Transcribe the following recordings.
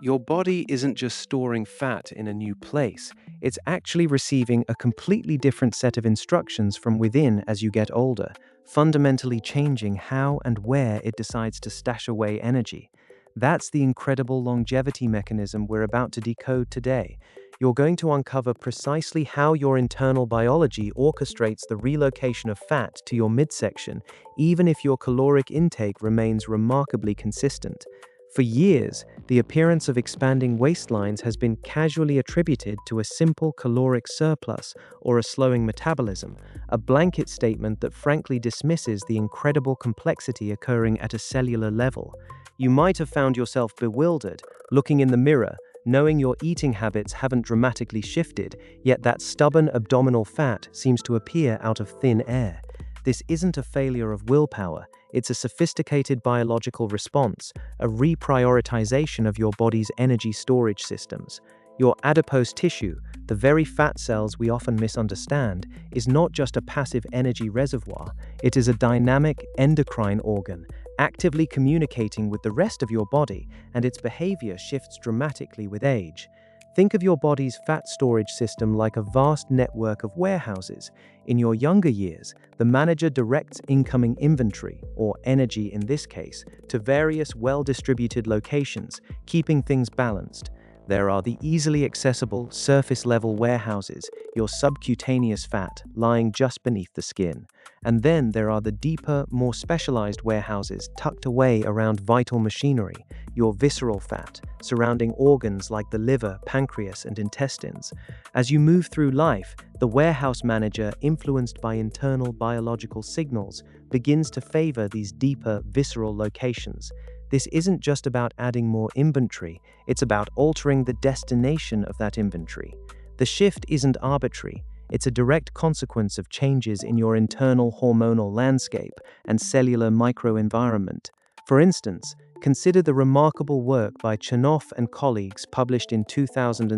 Your body isn't just storing fat in a new place, it's actually receiving a completely different set of instructions from within as you get older, fundamentally changing how and where it decides to stash away energy. That's the incredible longevity mechanism we're about to decode today. You're going to uncover precisely how your internal biology orchestrates the relocation of fat to your midsection, even if your caloric intake remains remarkably consistent. For years, the appearance of expanding waistlines has been casually attributed to a simple caloric surplus or a slowing metabolism, a blanket statement that frankly dismisses the incredible complexity occurring at a cellular level. You might have found yourself bewildered, looking in the mirror, knowing your eating habits haven't dramatically shifted, yet that stubborn abdominal fat seems to appear out of thin air. This isn't a failure of willpower, it's a sophisticated biological response, a reprioritization of your body's energy storage systems. Your adipose tissue, the very fat cells we often misunderstand, is not just a passive energy reservoir, it is a dynamic endocrine organ, actively communicating with the rest of your body, and its behavior shifts dramatically with age. Think of your body's fat storage system like a vast network of warehouses. In your younger years, the manager directs incoming inventory, or energy in this case, to various well-distributed locations, keeping things balanced. There are the easily accessible, surface-level warehouses, your subcutaneous fat, lying just beneath the skin. And then there are the deeper, more specialized warehouses tucked away around vital machinery, your visceral fat, surrounding organs like the liver, pancreas, and intestines. As you move through life, the warehouse manager, influenced by internal biological signals, begins to favor these deeper, visceral locations. This isn't just about adding more inventory, it's about altering the destination of that inventory. The shift isn't arbitrary, it's a direct consequence of changes in your internal hormonal landscape and cellular microenvironment. For instance, consider the remarkable work by Chernoff and colleagues published in 2000,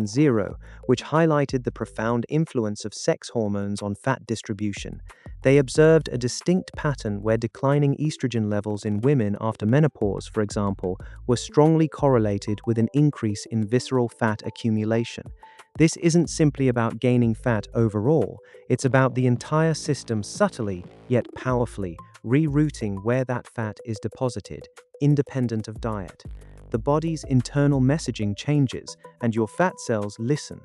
which highlighted the profound influence of sex hormones on fat distribution. They observed a distinct pattern where declining estrogen levels in women after menopause, for example, were strongly correlated with an increase in visceral fat accumulation. This isn't simply about gaining fat overall, it's about the entire system subtly, yet powerfully, rerouting where that fat is deposited, independent of diet. The body's internal messaging changes, and your fat cells listen.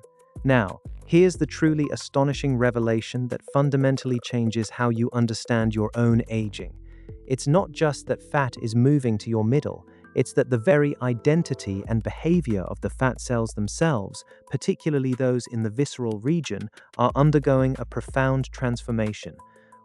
Now, here's the truly astonishing revelation that fundamentally changes how you understand your own aging. It's not just that fat is moving to your middle, it's that the very identity and behavior of the fat cells themselves, particularly those in the visceral region, are undergoing a profound transformation.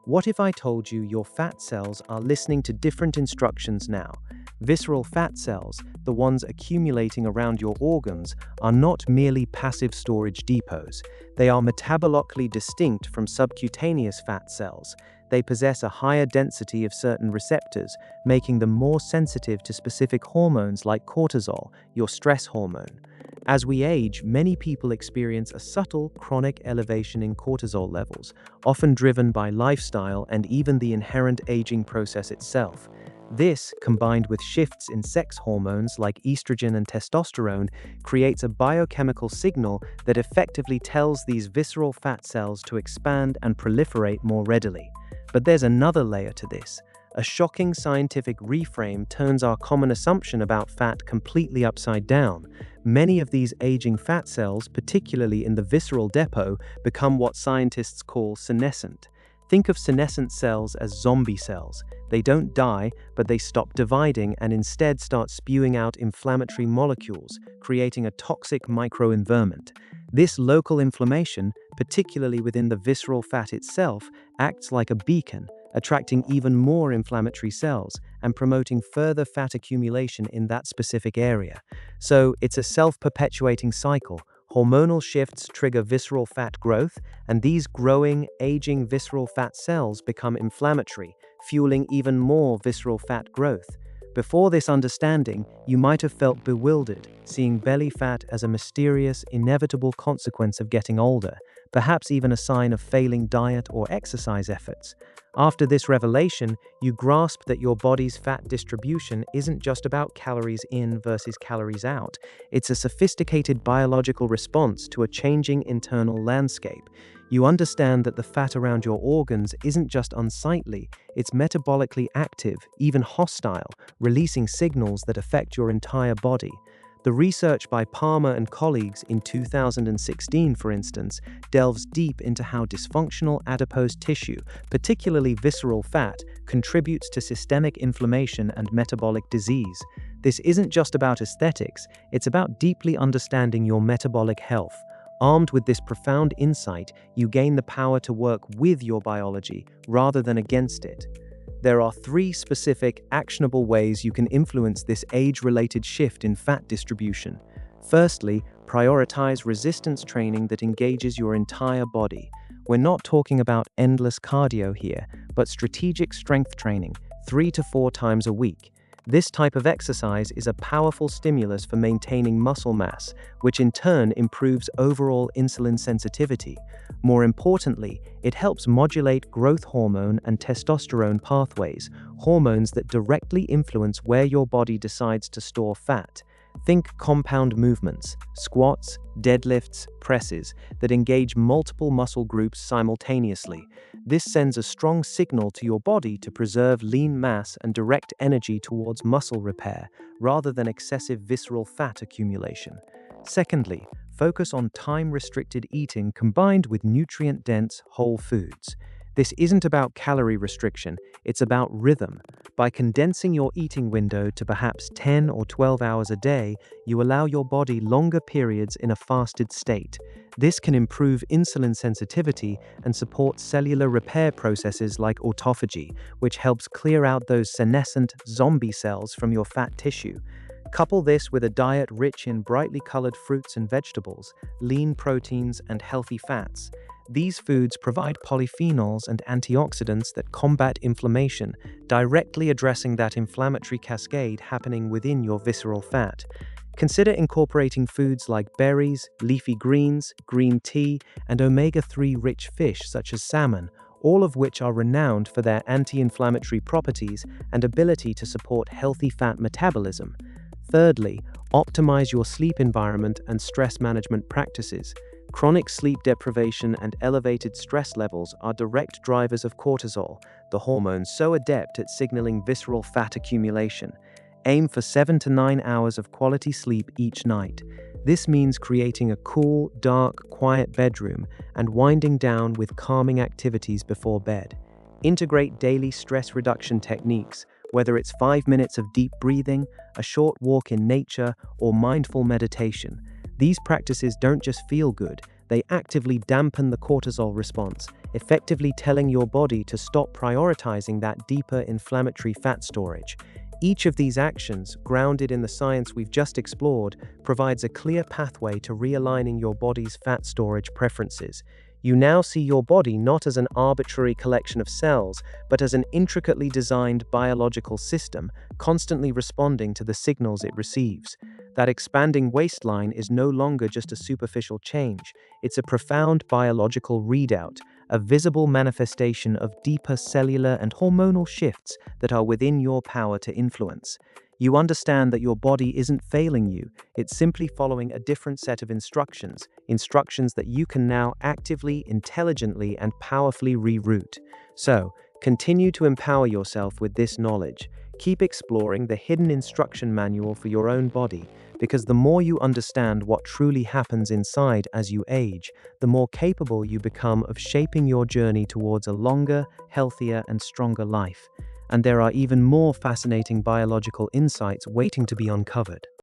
What if I told you your fat cells are listening to different instructions now? Visceral fat cells, the ones accumulating around your organs, are not merely passive storage depots. They are metabolically distinct from subcutaneous fat cells. They possess a higher density of certain receptors, making them more sensitive to specific hormones like cortisol, your stress hormone. As we age, many people experience a subtle, chronic elevation in cortisol levels, often driven by lifestyle and even the inherent aging process itself. This, combined with shifts in sex hormones like estrogen and testosterone, creates a biochemical signal that effectively tells these visceral fat cells to expand and proliferate more readily. But there's another layer to this. A shocking scientific reframe turns our common assumption about fat completely upside down. Many of these aging fat cells, particularly in the visceral depot, become what scientists call senescent. Think of senescent cells as zombie cells. They don't die, but they stop dividing and instead start spewing out inflammatory molecules, creating a toxic microenvironment. This local inflammation, particularly within the visceral fat itself, acts like a beacon, attracting even more inflammatory cells and promoting further fat accumulation in that specific area. So it's a self-perpetuating cycle. Hormonal shifts trigger visceral fat growth, and these growing, aging visceral fat cells become inflammatory, fueling even more visceral fat growth. Before this understanding, you might have felt bewildered, seeing belly fat as a mysterious, inevitable consequence of getting older. perhaps even a sign of failing diet or exercise efforts. After this revelation, you grasp that your body's fat distribution isn't just about calories in versus calories out. It's a sophisticated biological response to a changing internal landscape. You understand that the fat around your organs isn't just unsightly, it's metabolically active, even hostile, releasing signals that affect your entire body. The research by Palmer and colleagues in 2016, for instance, delves deep into how dysfunctional adipose tissue, particularly visceral fat, contributes to systemic inflammation and metabolic disease. This isn't just about aesthetics, it's about deeply understanding your metabolic health. Armed with this profound insight, you gain the power to work with your biology rather than against it. There are 3 specific, actionable ways you can influence this age-related shift in fat distribution. Firstly, prioritize resistance training that engages your entire body. We're not talking about endless cardio here, but strategic strength training, 3 to 4 times a week. This type of exercise is a powerful stimulus for maintaining muscle mass, which in turn improves overall insulin sensitivity. More importantly, it helps modulate growth hormone and testosterone pathways, hormones that directly influence where your body decides to store fat. Think compound movements, squats, deadlifts, presses, that engage multiple muscle groups simultaneously. This sends a strong signal to your body to preserve lean mass and direct energy towards muscle repair, rather than excessive visceral fat accumulation. Secondly, focus on time-restricted eating combined with nutrient-dense whole foods. This isn't about calorie restriction, it's about rhythm. By condensing your eating window to perhaps 10 or 12 hours a day, you allow your body longer periods in a fasted state. This can improve insulin sensitivity and support cellular repair processes like autophagy, which helps clear out those senescent zombie cells from your fat tissue. Couple this with a diet rich in brightly colored fruits and vegetables, lean proteins, and healthy fats. These foods provide polyphenols and antioxidants that combat inflammation, directly addressing that inflammatory cascade happening within your visceral fat. Consider incorporating foods like berries, leafy greens, green tea, and omega-3 rich fish such as salmon, all of which are renowned for their anti-inflammatory properties and ability to support healthy fat metabolism. Thirdly, optimize your sleep environment and stress management practices. Chronic sleep deprivation and elevated stress levels are direct drivers of cortisol, the hormone so adept at signaling visceral fat accumulation. Aim for 7 to 9 hours of quality sleep each night. This means creating a cool, dark, quiet bedroom and winding down with calming activities before bed. Integrate daily stress reduction techniques, whether it's 5 minutes of deep breathing, a short walk in nature, or mindful meditation. These practices don't just feel good, they actively dampen the cortisol response, effectively telling your body to stop prioritizing that deeper inflammatory fat storage. Each of these actions, grounded in the science we've just explored, provides a clear pathway to realigning your body's fat storage preferences. You now see your body not as an arbitrary collection of cells, but as an intricately designed biological system, constantly responding to the signals it receives. That expanding waistline is no longer just a superficial change, it's a profound biological readout, a visible manifestation of deeper cellular and hormonal shifts that are within your power to influence. You understand that your body isn't failing you, it's simply following a different set of instructions that you can now actively, intelligently, and powerfully reroute. So, continue to empower yourself with this knowledge. Keep exploring the hidden instruction manual for your own body, because the more you understand what truly happens inside as you age, the more capable you become of shaping your journey towards a longer, healthier, and stronger life. And there are even more fascinating biological insights waiting to be uncovered.